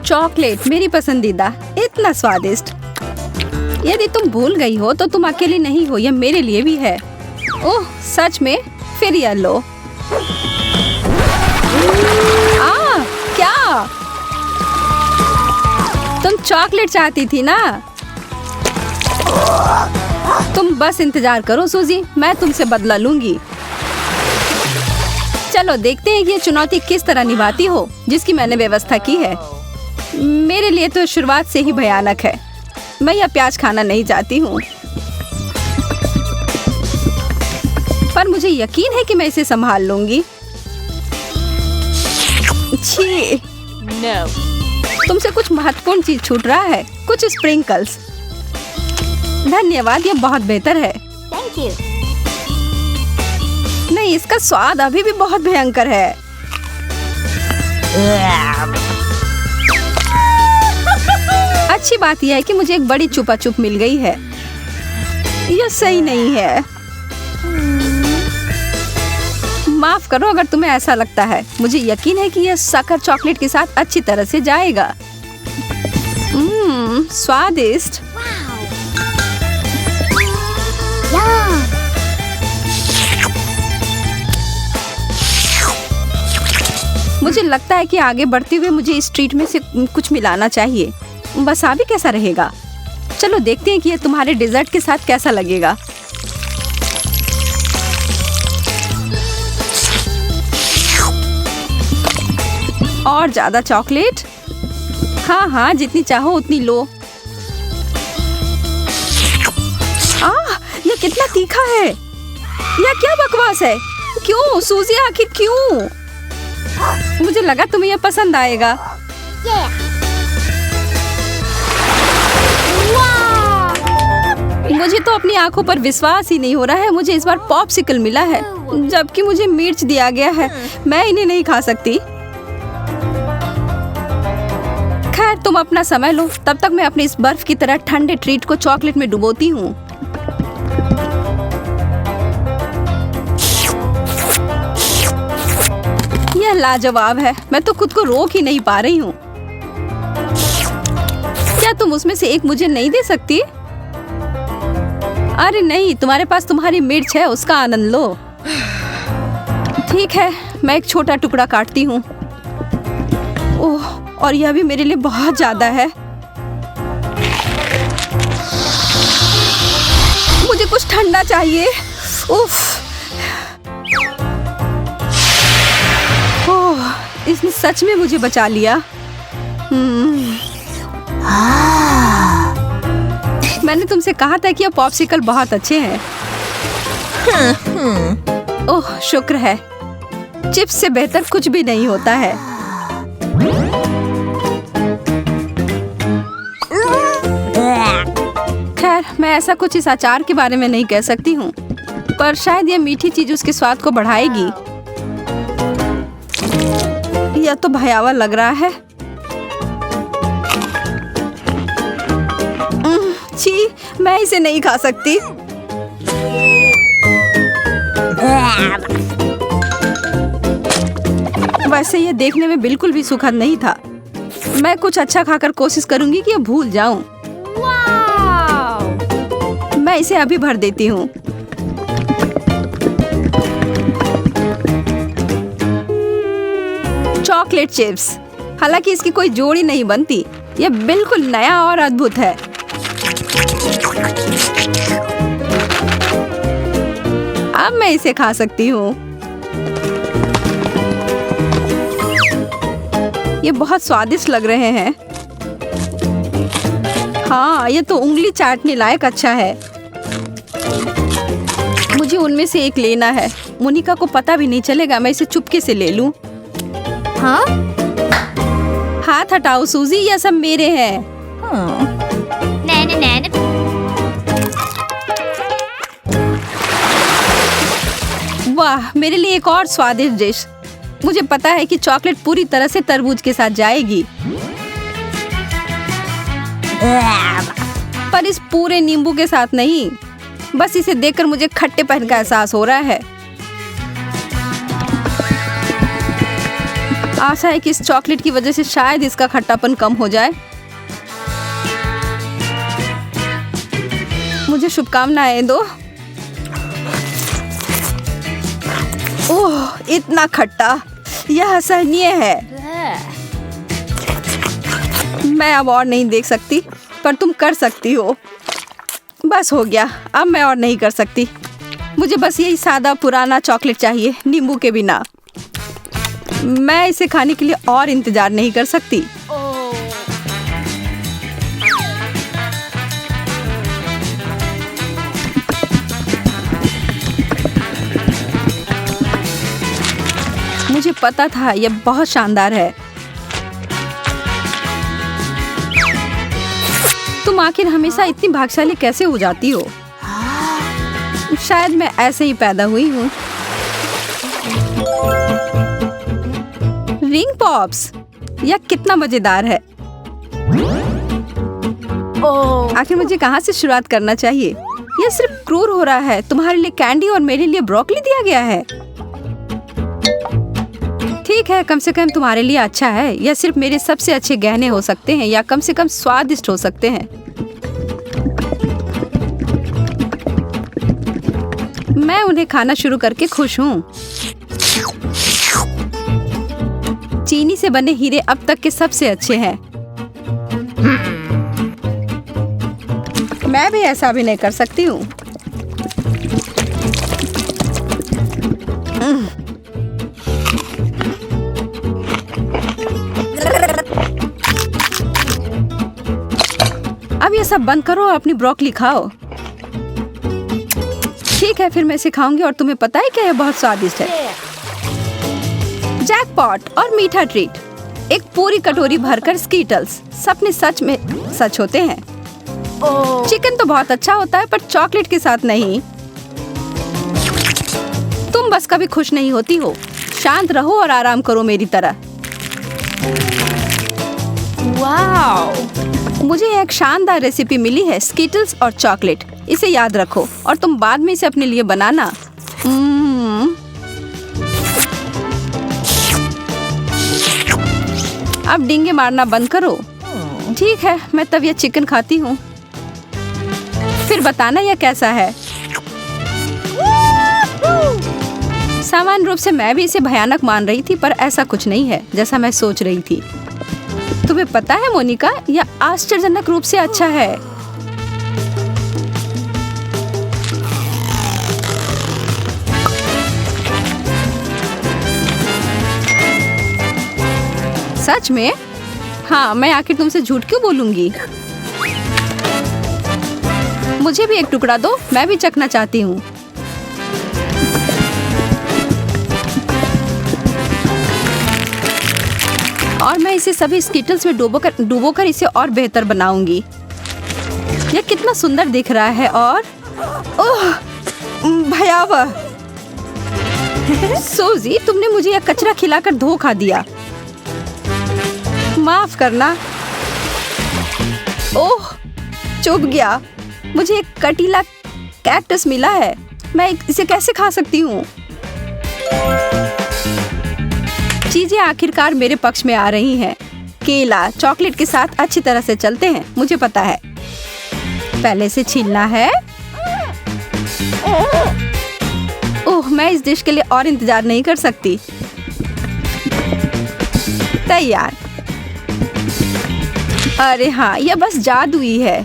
Chocolate मेरी पसंदीदा, इतना स्वादिष्ट। यदि तुम भूल गई हो तो तुम अकेली नहीं हो, यह मेरे लिए भी है। ओह सच में? फिर यह लो। क्या तुम चॉकलेट चाहती थी ना? तुम बस इंतजार करो सूजी, मैं तुमसे बदला लूंगी। चलो देखते हैं कि ये चुनौती किस तरह निभाती हो जिसकी मैंने व्यवस्था की है। मेरे लिए तो शुरुआत से ही भयानक है। मैं यह प्याज खाना नहीं चाहती हूँ, पर मुझे यकीन है कि मैं इसे संभाल लूंगी। छी, No. तुमसे कुछ महत्वपूर्ण चीज छूट रहा है, कुछ स्प्रिंकल्स। धन्यवाद, यह बहुत बेहतर है। Thank you. नहीं, इसका स्वाद अभी भी बहुत भयंकर है। अच्छी बात यह है कि मुझे एक बड़ी चुपा चुप मिल गई है। यह सही नहीं है। माफ करो अगर तुम्हें ऐसा लगता है। मुझे यकीन है कि यह शक्कर चॉकलेट के साथ अच्छी तरह से जाएगा। स्वादिष्ट। Yum. मुझे लगता है कि आगे बढ़ते हुए मुझे इस ट्रीट में से कुछ मिलाना चाहिए। वसाबी कैसा रहेगा? चलो देखते हैं कि यह तुम्हारे डेजर्ट के साथ कैसा लगेगा। और ज्यादा चॉकलेट? हाँ हाँ, जितनी चाहो उतनी लो। यह कितना तीखा है! यह क्या बकवास है? क्यों सूजी, आखिर क्यों? मुझे लगा तुम्हें यह पसंद आएगा। Yeah. Wow. मुझे तो अपनी आंखों पर विश्वास ही नहीं हो रहा है। मुझे इस बार पॉप्सिकल मिला है, जबकि मुझे मिर्च दिया गया है। मैं इन्हें नहीं खा सकती। खैर, तुम अपना समय लो, तब तक मैं अपने इस बर्फ की तरह ठंडे ट्रीट को चॉकलेट में डुबोती हूँ। यह लाजवाब है। मैं तो खुद को रोक ही नहीं पा रही हूँ। क्या तुम उसमें से एक मुझे नहीं दे सकती? अरे नहीं, तुम्हारे पास तुम्हारी मिर्च है, उसका आनंद लो। ठीक है, मैं एक छोटा टुकड़ा काटती हूँ। ओह, और यह भी मेरे लिए बहुत ज्यादा है। मुझे कुछ ठंडा चाहिए। उफ। ओह, इसने सच में मुझे बचा लिया। मैंने तुमसे कहा था कि ये पॉप्सिकल बहुत अच्छे हैं। ओह, शुक्र है। चिप्स से बेहतर कुछ भी नहीं होता है। खैर, मैं ऐसा कुछ इस अचार के बारे में नहीं कह सकती हूँ, पर शायद यह मीठी चीज उसके स्वाद को बढ़ाएगी। यह तो भयावह लग रहा है। छी, मैं इसे नहीं खा सकती। वैसे यह देखने में बिल्कुल भी सुखद नहीं था। मैं कुछ अच्छा खाकर कोशिश करूंगी कि यह भूल जाऊं। मैं इसे अभी भर देती हूँ। Chocolate chips. हालांकि इसकी कोई जोड़ी नहीं बनती। यह बिल्कुल नया और अद्भुत है। अब मैं इसे खा सकती हूँ। ये बहुत स्वादिष्ट लग रहे हैं। हाँ, ये तो उंगली चाटने लायक अच्छा है। मुझे उनमें से एक लेना है। मोनिका को पता भी नहीं चलेगा। मैं इसे चुपके से ले लूं। हाँ? हाथ हटाओ सूजी, ये सब मेरे हैं। नैन नैन। वाह, मेरे लिए एक और स्वादिष्ट डिश। मुझे पता है कि चॉकलेट पूरी तरह से तरबूज के साथ जाएगी, पर इस पूरे नींबू के साथ नहीं। बस इसे देखकर मुझे खट्टेपन का एहसास हो रहा है। आशा है कि इस चॉकलेट की वजह से शायद इसका खट्टापन कम हो जाए। मुझे शुभकामनाएं दो। ओह, इतना खट्टा, यह असहनीय है। मैं अब और नहीं देख सकती, पर तुम कर सकती हो। बस हो गया, अब मैं और नहीं कर सकती। मुझे बस यही सादा पुराना चॉकलेट चाहिए, नींबू के बिना। मैं इसे खाने के लिए और इंतजार नहीं कर सकती। मुझे पता था यह बहुत शानदार है। तुम आखिर हमेशा इतनी भाग्यशाली कैसे हो जाती हो? शायद मैं ऐसे ही पैदा हुई हूँ। रिंग पॉप्स, यह कितना मजेदार है। आखिर मुझे कहाँ से शुरुआत करना चाहिए? यह सिर्फ क्रूर हो रहा है। तुम्हारे लिए कैंडी और मेरे लिए ब्रोकली दिया गया है। ठीक है, कम से कम तुम्हारे लिए अच्छा है। यह सिर्फ मेरे सबसे अच्छे गहने हो सकते हैं, या कम से कम स्वादिष्ट हो सकते हैं। मैं उन्हें खाना शुरू करके खुश हूँ। चीनी से बने हीरे अब तक के सबसे अच्छे हैं। मैं भी ऐसा भी नहीं कर सकती हूँ। अब ये सब बंद करो और अपनी ब्रोकली खाओ। ठीक है, फिर मैं सिखाऊंगी। और तुम्हें पता है क्या, यह बहुत स्वादिष्ट है। जैकपॉट और मीठा ट्रीट, एक पूरी कटोरी भरकर स्कीटल्स। सपने सच में सच होते हैं। चिकन तो बहुत अच्छा होता है, पर चॉकलेट के साथ नहीं। तुम बस कभी खुश नहीं होती हो। शांत रहो और आराम करो मेरी तरह। वाओ, मुझे एक शानदार रेसिपी मिली है, स्कीटल्स और चॉकलेट। इसे याद रखो और तुम बाद में इसे अपने लिए बनाना। अब डींगे मारना बंद करो। ठीक है, मैं तब यह चिकन खाती हूँ, फिर बताना यह कैसा है। सामान्य रूप से मैं भी इसे भयानक मान रही थी, पर ऐसा कुछ नहीं है जैसा मैं सोच रही थी। तुम्हें पता है मोनिका, यह आश्चर्यजनक रूप से अच्छा है। सच में? हाँ, मैं आखिर तुमसे झूठ क्यों बोलूंगी। मुझे भी एक टुकड़ा दो, मैं भी चखना चाहती हूँ। और मैं इसे सभी स्कीटल्स में डुबोकर इसे और बेहतर बनाऊंगी। यह कितना सुंदर दिख रहा है। और ओह, भयावह। सूजी, तुमने मुझे यह कचरा खिलाकर धोखा दिया। माफ करना। ओह, चुभ गया। मुझे एक कटीला कैक्टस मिला है। मैं इसे कैसे खा सकती हूँ? चीजें आखिरकार मेरे पक्ष में आ रही हैं। केला चॉकलेट के साथ अच्छी तरह से चलते हैं, मुझे पता है। पहले से छीलना है। ओह, मैं इस डिश के लिए और इंतजार नहीं कर सकती। तैयार। अरे हाँ, यह बस जादुई है।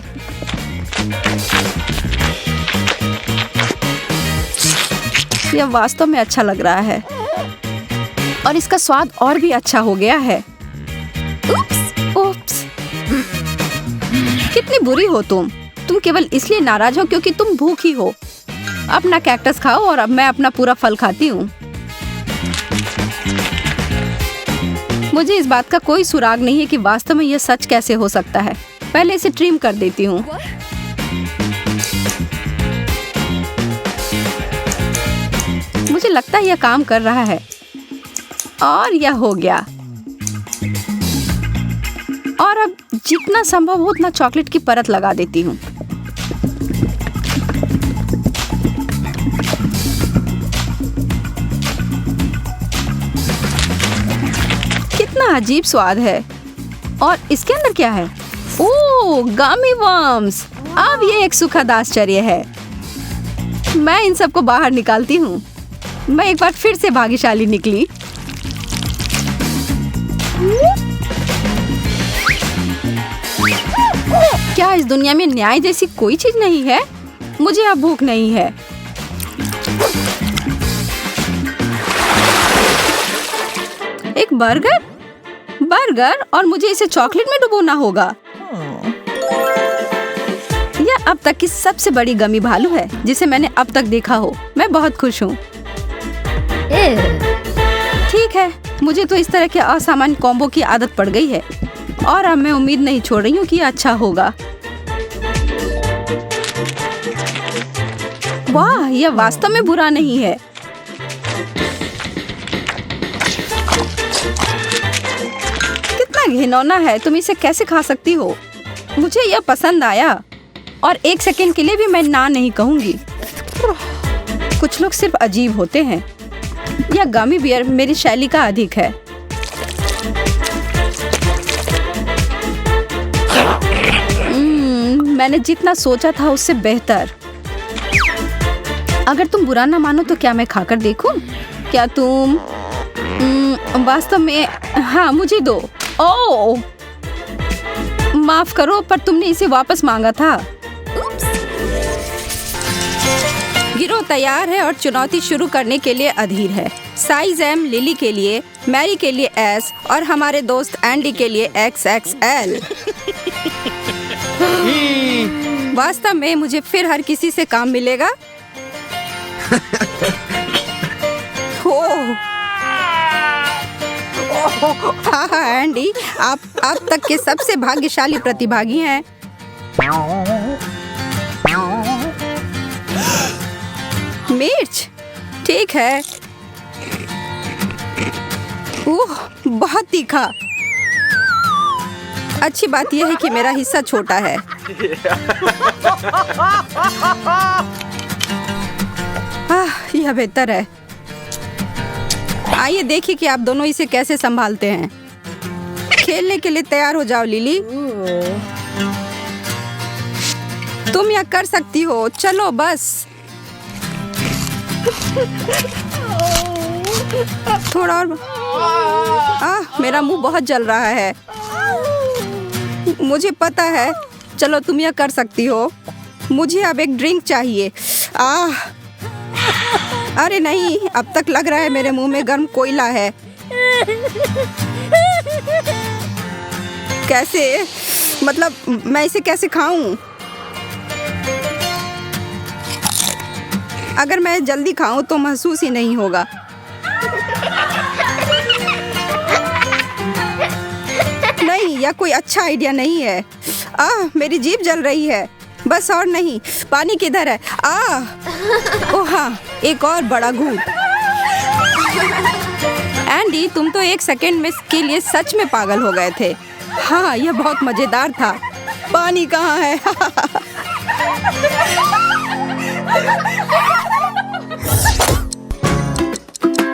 यह वास्तव में अच्छा लग रहा है और इसका स्वाद और भी अच्छा हो गया है। उप्स, कितनी बुरी हो तुम। तुम केवल इसलिए नाराज हो क्योंकि तुम भूखी हो। अपना कैक्टस खाओ और अब मैं अपना पूरा फल खाती हूँ। मुझे इस बात का कोई सुराग नहीं है कि वास्तव में यह सच कैसे हो सकता है। पहले इसे ट्रिम कर देती हूँ। मुझे लगता है यह काम कर रहा है। और यह हो गया। और अब जितना संभव हो उतना चॉकलेट की परत लगा देती हूँ। अजीब स्वाद है। और इसके अंदर क्या है? ओह, गमी वर्म्स। अब ये एक सुखद आश्चर्य है। मैं इन सबको बाहर निकालती हूँ। मैं एक बार फिर से भाग्यशाली निकली। क्या इस दुनिया में न्याय जैसी कोई चीज नहीं है? मुझे अब भूख नहीं है। एक बर्गर? बर्गर और मुझे इसे चॉकलेट में डुबोना होगा। यह अब तक की सबसे बड़ी गमी भालू है जिसे मैंने अब तक देखा हो। मैं बहुत खुश हूँ। ठीक है, मुझे तो इस तरह के असामान्य कॉम्बो की आदत पड़ गई है और अब मैं उम्मीद नहीं छोड़ रही हूँ कि यह अच्छा होगा। वाह, यह वास्तव में बुरा नहीं है। कितना घिनौना है, तुम इसे कैसे खा सकती हो? मुझे यह पसंद आया और एक सेकंड के लिए भी मैं ना नहीं कहूंगी। कुछ लोग सिर्फ अजीब होते हैं। यह गमी बियर मेरी शैली का अधिक है। मैंने जितना सोचा था उससे बेहतर। अगर तुम बुरा ना मानो तो क्या मैं खाकर देखूं? क्या तुम वास्तव में? हाँ, मुझे दो। ओह, माफ करो, पर तुमने इसे वापस मांगा था। गिरोह तैयार है और चुनौती शुरू करने के लिए अधीर है। साइज एम लिली के लिए, मैरी के लिए एस और हमारे दोस्त एंडी के लिए XXL। वास्तव में मुझे फिर हर किसी से काम मिलेगा। हाँ एंडी, आप अब तक के सबसे भाग्यशाली प्रतिभागी हैं। मिर्च, ठीक है। बहुत तीखा। अच्छी बात यह है कि मेरा हिस्सा छोटा है। यह बेहतर है। आइए देखिए कि आप दोनों इसे कैसे संभालते हैं। खेलने के लिए तैयार हो जाओ लिली। तुम यह कर सकती हो। चलो बस। थोड़ा और। मेरा मुंह बहुत जल रहा है। मुझे पता है। चलो तुम यह कर सकती हो। मुझे अब एक ड्रिंक चाहिए। अरे नहीं, अब तक लग रहा है मेरे मुंह में गर्म कोयला है। कैसे? मतलब मैं इसे कैसे खाऊं? अगर मैं जल्दी खाऊं तो महसूस ही नहीं होगा। नहीं, यह कोई अच्छा आइडिया नहीं है। मेरी जीभ जल रही है। बस और नहीं। पानी किधर है? ओह हाँ, एक और बड़ा घूंट। एंडी, तुम तो एक सेकंड में के लिए सच में पागल हो गए थे। हाँ, यह बहुत मजेदार था। पानी कहाँ है?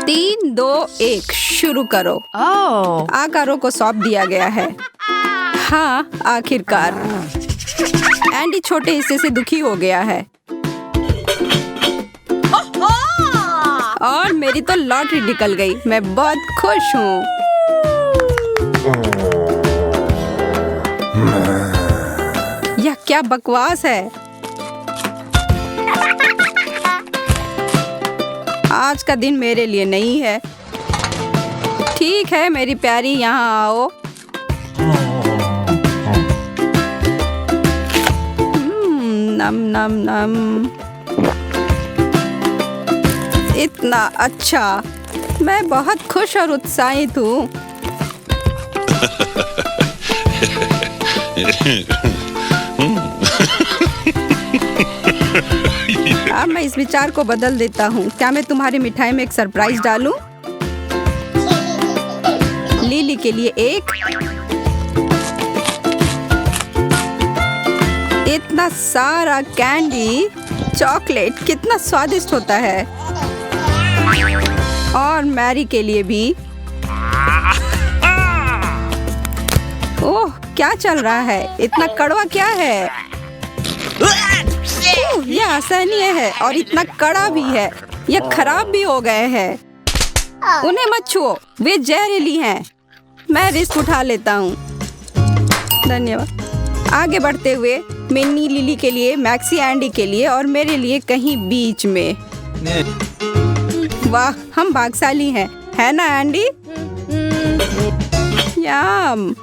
3, 2, 1 शुरू करो। आकारों को सौंप दिया गया है। हाँ, आखिरकार। एंडी छोटे हिस्से से दुखी हो गया है। और मेरी तो लॉटरी निकल गई। मैं बहुत खुश हूँ। यह क्या बकवास है? आज का दिन मेरे लिए नहीं है। ठीक है मेरी प्यारी, यहाँ आओ। नम नम नम। इतना अच्छा। मैं बहुत खुश और उत्साहित हूँ। अब मैं इस विचार को बदल देता हूँ। क्या मैं तुम्हारी मिठाई में एक सरप्राइज डालूं? लिली के लिए एक। इतना सारा कैंडी, चॉकलेट कितना स्वादिष्ट होता है। और मैरी के लिए भी। क्या चल रहा है? इतना कड़वा क्या है? यह असहनीय है और इतना कड़ा भी है। यह खराब भी हो गए हैं। उन्हें मत छुओ, वे जहरीली हैं। मैं रिस्क उठा लेता हूँ। धन्यवाद। आगे बढ़ते हुए मिन्नी लिली के लिए, मैक्सी एंडी के लिए और मेरे लिए कहीं बीच में। वाह, हम भाग्यशाली हैं, है ना एंडी? याम।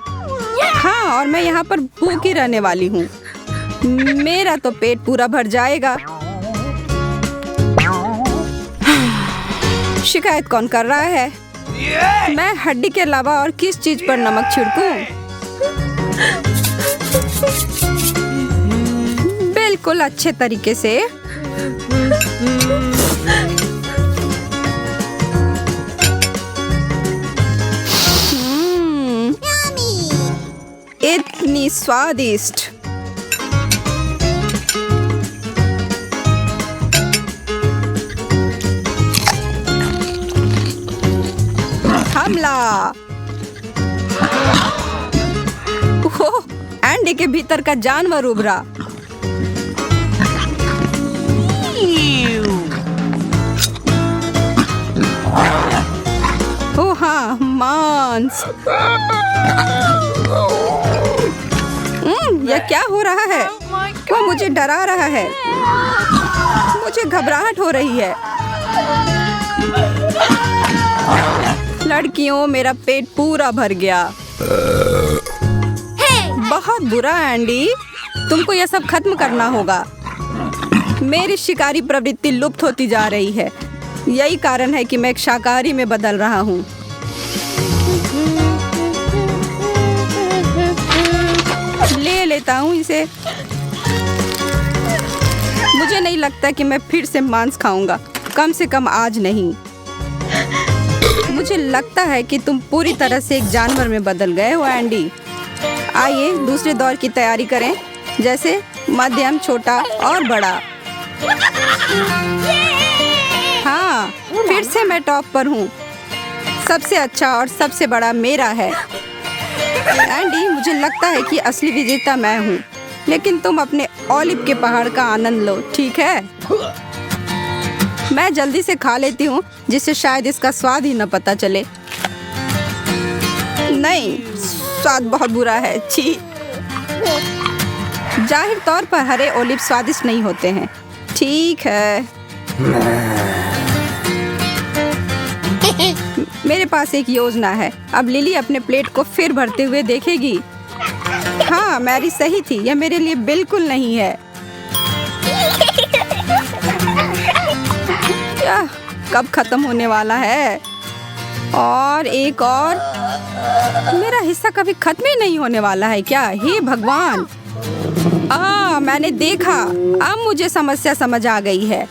हाँ, और मैं यहाँ पर भूखी रहने वाली हूँ। मेरा तो पेट पूरा भर जाएगा। शिकायत कौन कर रहा है? मैं हड्डी के अलावा और किस चीज पर नमक छिड़कूं? बिल्कुल अच्छे तरीके से। इतनी स्वादिष्ट। हमला। ओह, एंडी के भीतर का जानवर उभरा। ओह हाँ, मांस। यह क्या हो रहा है? वो मुझे डरा रहा है। मुझे घबराहट हो रही है। लड़कियों, मेरा पेट पूरा भर गया। बहुत बुरा एंडी, तुमको यह सब खत्म करना होगा। मेरी शिकारी प्रवृत्ति लुप्त होती जा रही है। यही कारण है कि मैं एक शाकाहारी में बदल रहा हूँ। ले लेता हूँ इसे। मुझे नहीं लगता कि मैं फिर से मांस खाऊंगा, कम से कम आज नहीं। मुझे लगता है कि तुम पूरी तरह से एक जानवर में बदल गए हो एंडी। आइए दूसरे दौर की तैयारी करें, जैसे मध्यम, छोटा और बड़ा। हाँ, फिर से मैं टॉप पर हूँ। सबसे अच्छा और सबसे बड़ा मेरा है। एंडी, मुझे लगता है कि असली विजेता मैं हूँ, लेकिन तुम अपने ओलिव के पहाड़ का आनंद लो, ठीक है? मैं जल्दी से खा लेती हूँ, जिससे शायद इसका स्वाद ही न पता चले। नहीं, स्वाद बहुत बुरा है। छी। जाहिर तौर पर हरे ओलिव स्वादिष्ट नहीं होते हैं। ठीक है। मेरे पास एक योजना है। अब लिली अपने प्लेट को फिर भरते हुए देखेगी। हाँ, मैरी सही थी, यह मेरे लिए बिल्कुल नहीं है। क्या कब खत्म होने वाला है? और एक और। मेरा हिस्सा कभी खत्म ही नहीं होने वाला है क्या? हे भगवान। मैंने देखा। अब मुझे समस्या समझ आ गई है।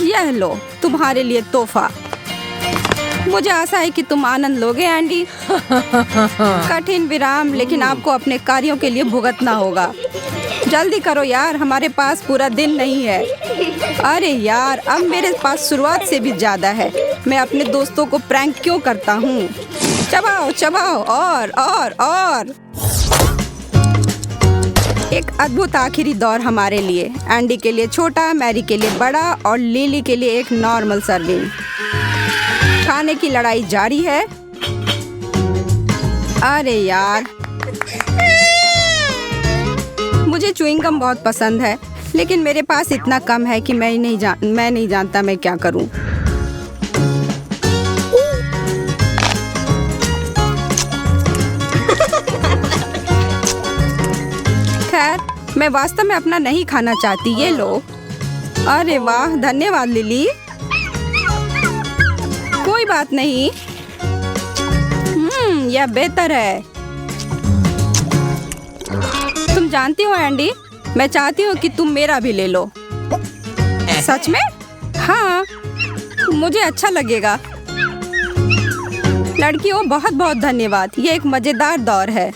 यह लो, तुम्हारे लिए तोहफा। मुझे आशा है कि तुम आनंद लोगे एंडी। कठिन विराम, लेकिन आपको अपने कार्यों के लिए भुगतना होगा। जल्दी करो यार, हमारे पास पूरा दिन नहीं है। अरे यार, अब मेरे पास शुरुआत से भी ज्यादा है। मैं अपने दोस्तों को प्रैंक क्यों करता हूँ? चबाओ चबाओ और। एक अद्भुत आखिरी दौर हमारे लिए। एंडी के लिए छोटा, मैरी के लिए बड़ा और लिली के लिए एक नॉर्मल सर्विंग। खाने की लड़ाई जारी है। अरे यार, मुझे च्युइंग गम बहुत पसंद है, लेकिन मेरे पास इतना कम है कि मैं नहीं जानता मैं क्या करूं। खैर, मैं वास्तव में अपना नहीं खाना चाहती। ये लो। अरे वाह, धन्यवाद लिली। कोई बात नहीं। यह बेहतर है। तुम जानती हो एंडी, मैं चाहती हूँ कि तुम मेरा भी ले लो। सच में? हाँ, मुझे अच्छा लगेगा। लड़कियों, बहुत बहुत धन्यवाद। ये एक मजेदार दौर है।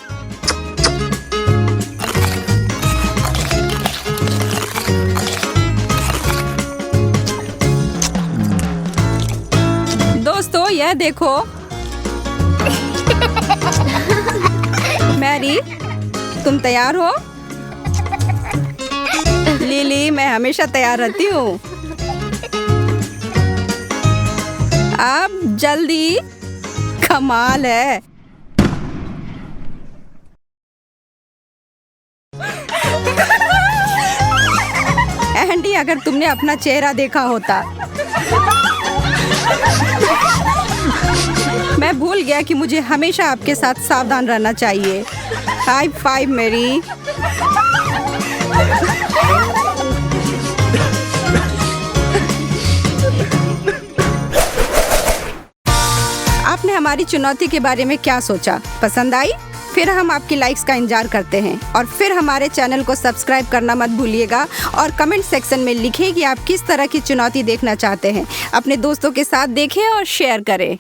दोस्तों, यह देखो। मैरी, तुम तैयार हो? लिली, मैं हमेशा तैयार रहती हूँ। अब जल्दी, कमाल है। एंडी, अगर तुमने अपना चेहरा देखा होता। मैं भूल गया कि मुझे हमेशा आपके साथ सावधान रहना चाहिए। हाई फाइव मेरी। आपने हमारी चुनौती के बारे में क्या सोचा? पसंद आई? फिर हम आपकी लाइक्स का इंतजार करते हैं और फिर हमारे चैनल को सब्सक्राइब करना मत भूलिएगा और कमेंट सेक्शन में लिखें कि आप किस तरह की चुनौती देखना चाहते हैं। अपने दोस्तों के साथ देखें और शेयर करें।